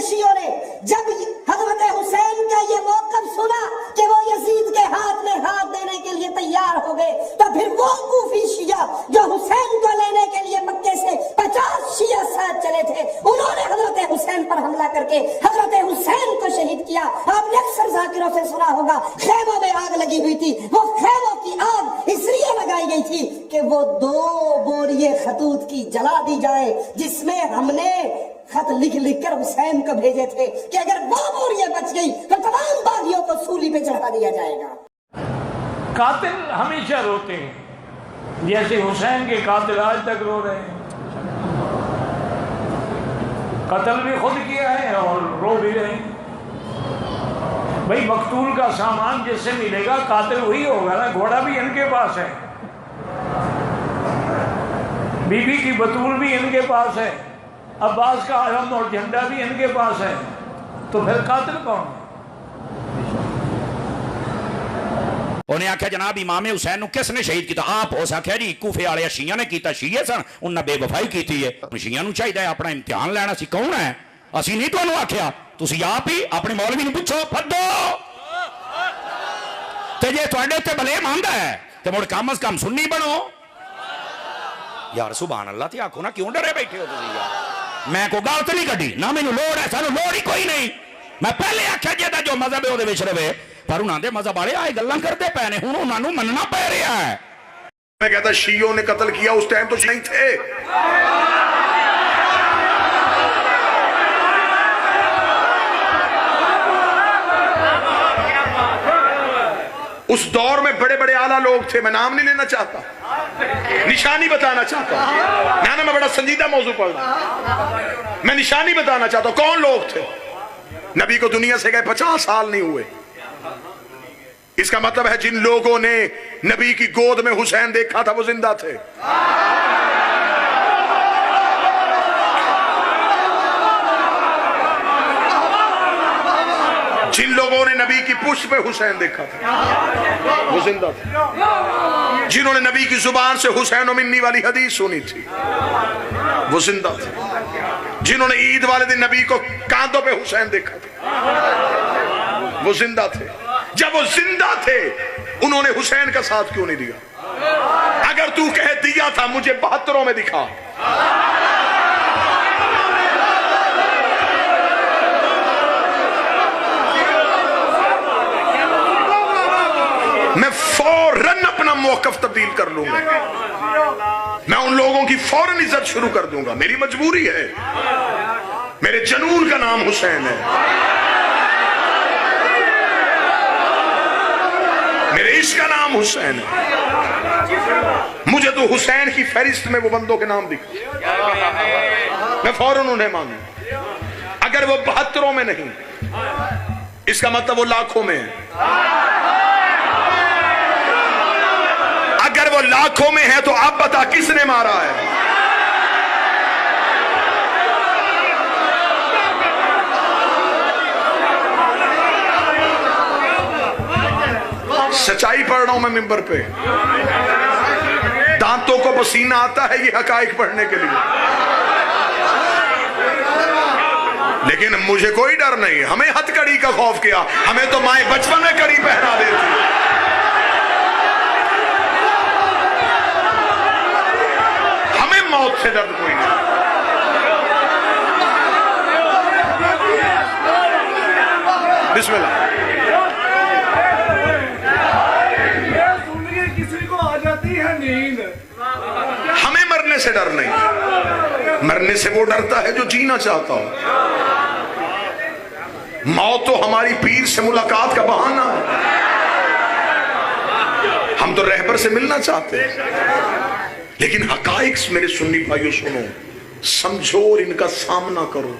कुरैशियों ने जब हजरत हुसैन का ये मौक़िफ़ सुना कि वो यजीद के हाथ में हाथ देने के लिए तैयार हो गए, तो फिर वो कूफी शिया जो हुसैन को लेने के लिए मक्के से 50 शिया साथ चले थे, उन्होंने हजरत हुसैन पर हमला करके हजरत हुसैन को शहीद किया। आपने अक्सर जाकिरों से सुना होगा खेमों में आग लगी हुई थी, वो खेमों की आग इसलिए लगाई गई थी कि वो 2 बोरिए खतूत की जला दी जाए जिसमें हमने खत लिख लिख कर हुसैन को भेजे थे कि अगर वो बोरियां बच गई तो तमाम बागियों को सूली पे चढ़ा दिया जाएगा। कातिल हमेशा रोते हैं, जैसे हुसैन के कातिल आज तक रो रहे हैं। कत्ल भी खुद किया है और रो भी रहे हैं। भाई मकतूल का सामान जिससे मिलेगा कातिल वही होगा ना। घोड़ा भी इनके पास है, बीबी की बतूल भी इनके पास है, अब्बास का आलम और झंडा भी इनके पास है, तो फिर कातिल कौन है? उन्हें आख्या जनाब इमाम हुसैन को किसने शहीद किया? आप हो सके जी कूफे वाले शिया ने किया, शिये सन उन्हें बेवफाई की है। शिया चाहिए अपना इम्तिहान लेना। सी कौन है? असी नहीं तुहानू आख्या, तुसी आप ही अपने मौलवी नूं पुछो फद्दो। ते जे तुहाडे उत्ते बलेम आंदा है ते मुड़ कम अज कम सुन्नी बनो यार। सुभान अल्लाह ते आखो ना, क्यों डरे बैठे हो तुसी यार? मैं कोई गलत नहीं कढ़ी ना, मैनू लोड़ है, सानू लोड़ ही कोई नहीं। मैं पहले आख्या जेदा जो मजहब है उहदे विच रवे, पर उन्होंने मजहब वाले आए गल्लां करते पे ने, हुण उन्हां नूं मनना पै रहा है। मैं कहता शियों ने कत्ल किया, उस टाइम तो नहीं थे। उस दौर में बड़े बड़े आला लोग थे, मैं नाम नहीं लेना चाहता, निशानी बताना चाहता हूं ना, मैं बड़ा संजीदा मौजू पढ़ रहा, मैं निशानी बताना चाहता हूं कौन लोग थे। नबी को दुनिया से गए 50 साल नहीं हुए। इसका मतलब है जिन लोगों ने नबी की गोद में हुसैन देखा था वो जिंदा थे। जिन लोगों ने नबी की पुष्ट पे हुसैन देखा था वो जिंदा थे। जिन्होंने नबी की जुबान से हुसैन मिन्नी वाली हदीस सुनी थी वो जिंदा थे। जिन्होंने ईद वाले दिन नबी को कांधों पे हुसैन देखा था वो जिंदा थे। जब वो जिंदा थे उन्होंने हुसैन का साथ क्यों नहीं दिया? अगर तू कह दिया था मुझे 72 में दिखा। मैं फौरन अपना मौकफ तब्दील कर लूंगा, मैं उन लोगों की फौरन इज्जत शुरू कर दूंगा। मेरी मजबूरी है, मेरे जनून का नाम हुसैन है, मेरे इश्क का नाम हुसैन है। मुझे तो हुसैन की फहरिस्त में वो बंदों के नाम दिखे, मैं फौरन उन्हें मानू। अगर वो 72 में नहीं, इसका मतलब वो लाखों में है। अगर वो लाखों में है तो आप बता किसने मारा है? सच्चाई पढ़ रहा हूं मैं मिंबर पे, दांतों को पसीना आता है ये हकाइक पढ़ने के लिए, लेकिन मुझे कोई डर नहीं। हमें हथकड़ी का खौफ किया, हमें तो माए बचपन में कड़ी पहना देती। हमें मौत से डर कोई नहीं। बिस्मिल्लाह। हमें मरने से डर नहीं, मरने से वो डरता है जो जीना चाहता हो। मौत तो हमारी पीर से मुलाकात का बहाना है। हम तो रहबर से मिलना चाहते हैं, लेकिन हकाइक मेरे सुन्नी भाइयों सुनो, समझो और इनका सामना करो।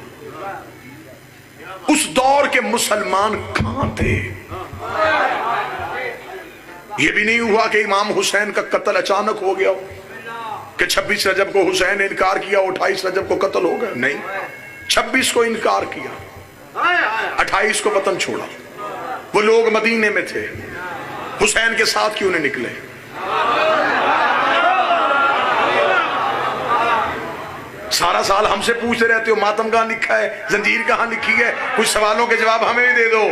उस दौर के मुसलमान कहां थे? यह भी नहीं हुआ कि इमाम हुसैन का कत्ल अचानक हो गया कि 26 रजब को हुसैन ने इनकार किया, 28 रजब को कत्ल हो गया। नहीं, 26 को इनकार किया, 28 को वतन छोड़ा। वो लोग मदीने में थे, हुसैन के साथ क्यों नहीं निकले? सारा साल हमसे पूछते रहते हो मातम कहाँ लिखा है, जंजीर कहाँ लिखी है, कुछ सवालों के जवाब हमें भी दे दो।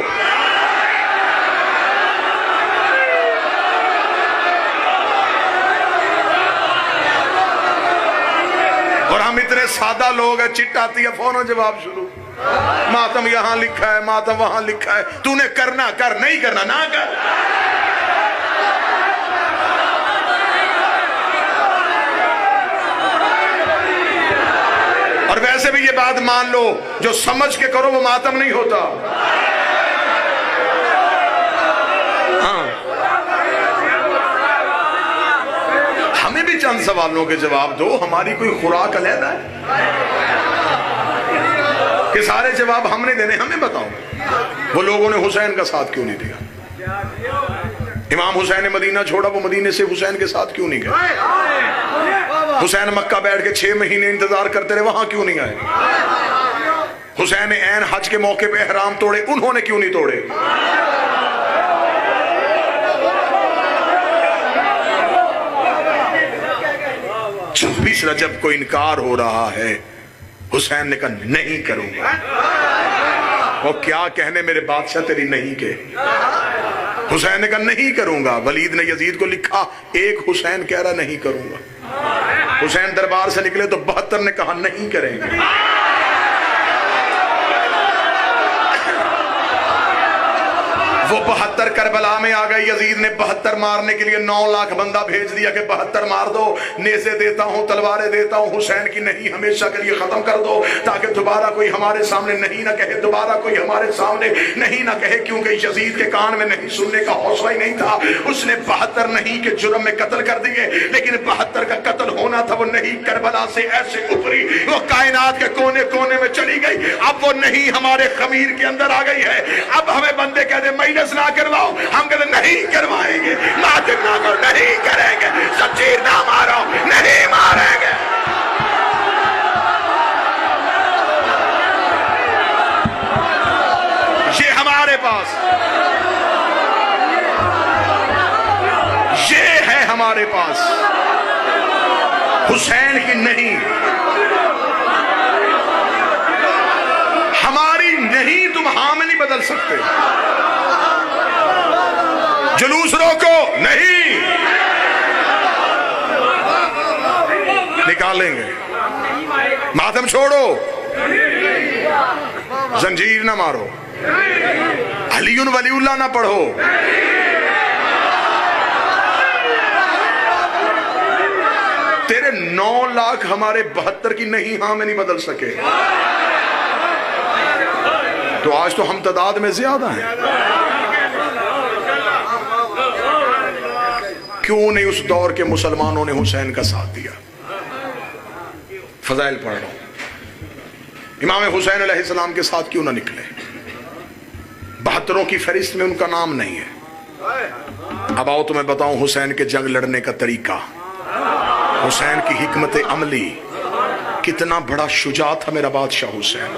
और हम इतने सादा लोग हैं, चिट आती है फौरन जवाब शुरू, मातम यहां लिखा है, मातम वहां लिखा है, तूने करना कर, नहीं करना ना कर। और वैसे भी ये बात मान लो, जो समझ के करो वो मातम नहीं होता। हाँ, हमें भी चंद सवालों के जवाब दो, हमारी कोई खुराक अलग है कि सारे जवाब हमने देने। हमें बताओ वो लोगों ने हुसैन का साथ क्यों नहीं दिया? इमाम हुसैन ने मदीना छोड़ा, वो मदीने से हुसैन के साथ क्यों नहीं गए? हुसैन मक्का बैठ के 6 महीने इंतजार करते रहे, वहां क्यों नहीं आए? हुसैन ने ऐन हज के मौके पे एहराम तोड़े, उन्होंने क्यों नहीं तोड़े? 26 रजब को इनकार हो रहा है, हुसैन ने कहा नहीं करूंगा। और क्या कहने मेरे बादशाह तेरी नहीं के, हुसैन ने कहा नहीं करूंगा। वलीद ने यजीद को लिखा, एक हुसैन कह रहा नहीं करूंगा। हुसैन दरबार से निकले तो 72 ने कहा नहीं करेंगे। वो 72 करबला में आ गए। यजीद ने 72 मारने के लिए 9 लाख बंदा भेज दिया कि 72 मार दो, नेज़े देता हूं, तलवारें देता हूं, हुसैन की नहीं हमेशा के लिए खत्म कर दो, ताकि दोबारा कोई हमारे सामने नहीं ना कहे, दोबारा कोई हमारे सामने नहीं ना कहे। क्योंकि यजीद के कान में नहीं सुनने का हौसला ही नहीं था। उसने 72 नहीं के जुर्म में कत्ल कर दिए, लेकिन 72 का कत्ल होना था। वो नहीं करबला से ऐसे उभरी, वो कायनात के कोने कोने में चली गई। अब वो नहीं हमारे खमीर के अंदर आ गई है। अब हमें बंदे कहते ना करवाओ, हम कहते नहीं करवाएंगे, नाजिक ना करो नहीं करेंगे, शमशीर ना मारो नहीं मारेंगे। ये हमारे पास, ये है हमारे पास हुसैन की नहीं, हमारी नहीं तुम हाँ में नहीं बदल सकते। जुलूस रोको नहीं, निकालेंगे। मातम छोड़ो, जंजीर ना मारो, अलीउन वलीउल्लाह ना पढ़ो, तेरे 9 लाख हमारे 72 की नहीं हाँ में नहीं बदल सके। तो आज तो हम तादाद में ज्यादा हैं। क्यों नहीं उस दौर के मुसलमानों ने हुसैन का साथ दिया? फजाइल पढ़ रहा हूं, इमाम हुसैन अलैहिस्सलाम के साथ क्यों ना निकले? 72 की फहरिस्त में उनका नाम नहीं है। अब आओ तुम्हें बताऊं हुसैन के जंग लड़ने का तरीका, हुसैन की हिकमत अमली, कितना बड़ा शुजा था मेरा बादशाह हुसैन।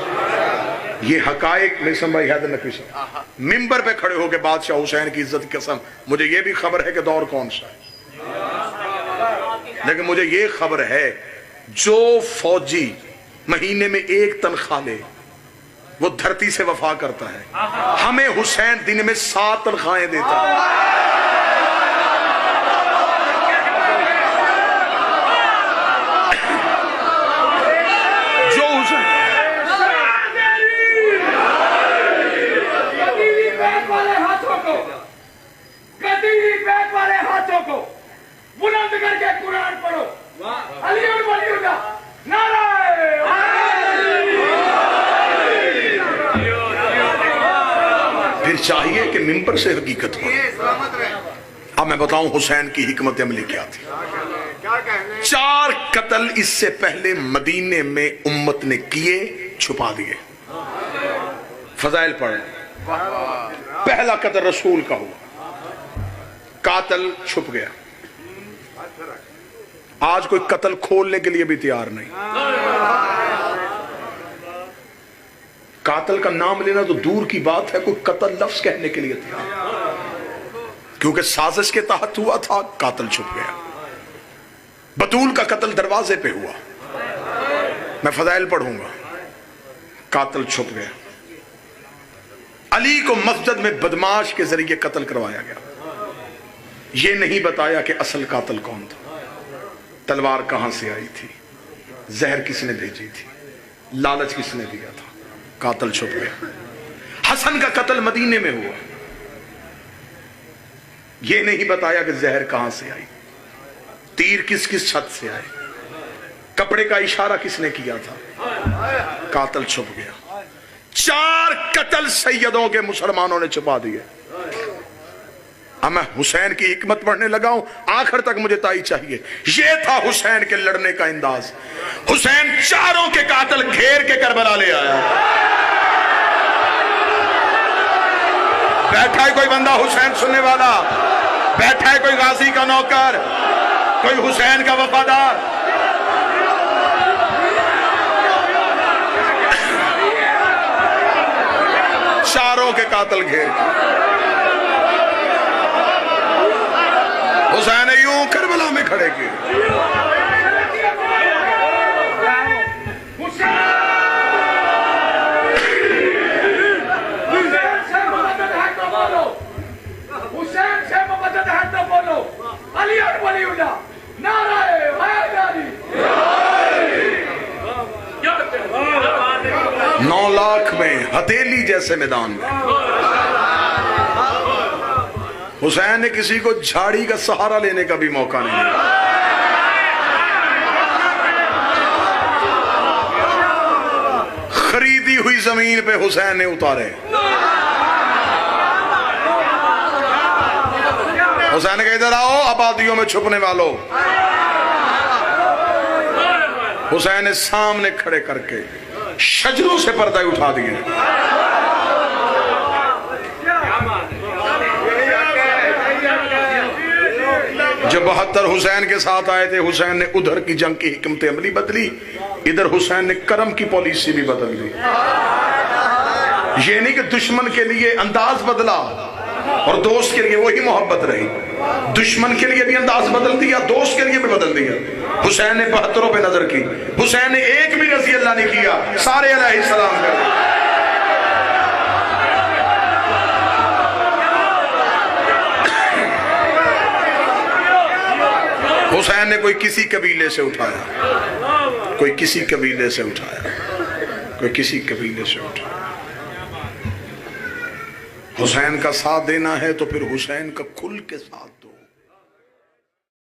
ये हकायक नहीं समझ हैदर नकवी साहब मिंबर पे खड़े होकर बादशाह हुसैन की इज्जत की कसम, मुझे ये भी खबर है कि दौर कौन सा है, लेकिन मुझे ये खबर है जो फौजी महीने में 1 तनख्वाह ले वो धरती से वफा करता है। हमें हुसैन दिन में 7 तनख्वाहें देता है। बुलंद करके कुरान पढ़ो, अली और वलीउल्लाह नारा। फिर चाहिए कि मिंबर से हकीकत हो। अब मैं बताऊं हुसैन की हिकमत अमली क्या थी। 4 कत्ल इससे पहले मदीने में उम्मत ने किए, छुपा दिए। फजाइल पढ़े। पहला कत्ल रसूल का हुआ, कातल छुप गया। आज कोई कत्ल खोलने के लिए भी तैयार नहीं। कातल का नाम लेना तो दूर की बात है, कोई कत्ल लफ्ज कहने के लिए तैयार, क्योंकि साजिश के तहत हुआ था। कातल छुप गया। बतूल का कत्ल दरवाजे पे हुआ। मैं फजाइल पढ़ूंगा। कातिल छुप गया। अली को मस्जिद में बदमाश के जरिए कत्ल करवाया गया। यह नहीं बताया कि असल कातिल कौन था, तलवार कहां से आई थी, जहर किसने भेजी थी, लालच किसने दिया था। कातिल छुप गया। हसन का कत्ल मदीने में हुआ। यह नहीं बताया कि जहर कहां से आई, तीर किस किस छत से आए, कपड़े का इशारा किसने किया था। कातिल छुप गया। 4 कत्ल सैयदों के मुसलमानों ने छुपा दिए। अब मैं हुसैन की हिकमत पढ़ने लगा हूं, आखिर तक मुझे ताई चाहिए। यह था हुसैन के लड़ने का अंदाज। हुसैन 4 के कातिल घेर के करबला ले आया। बैठा है कोई बंदा हुसैन सुनने वाला, बैठा है कोई गाजी का नौकर, कोई हुसैन का वफादार। चारों के कातिल घेर हुसैन यूं करबला में खड़े किए। हुसैन से मदद है तो बोलो, अली और वलीउल्लाह, नाराए हैदरी। 9 लाख में हथेली जैसे मैदान में हुसैन ने किसी को झाड़ी का सहारा लेने का भी मौका नहीं दिया। खरीदी हुई जमीन पे हुसैन ने उतारे। हुसैन के इधर आओ आबादियों में छुपने वालों। हुसैन ने सामने खड़े करके शजरों से पर्दे उठा दिए। जब 72 हुसैन के साथ आए थे, हुसैन ने उधर की जंग की हिकमत अमली बदली, इधर हुसैन ने करम की पॉलिसी भी बदल दी। ये नहीं कि दुश्मन के लिए अंदाज बदला और दोस्त के लिए वही मोहब्बत रही। दुश्मन के लिए भी अंदाज बदल दिया, दोस्त के लिए भी बदल दिया। हुसैन ने 72 पे नजर की। हुसैन ने एक भी रजी अल्लाह नहीं किया, सारे अलैहिस्सलाम कर। हुसैन ने कोई किसी कबीले से उठाया, कोई किसी कबीले से उठाया, कोई किसी कबीले से उठाया। हुसैन का साथ देना है तो फिर हुसैन का खुल के साथ दो।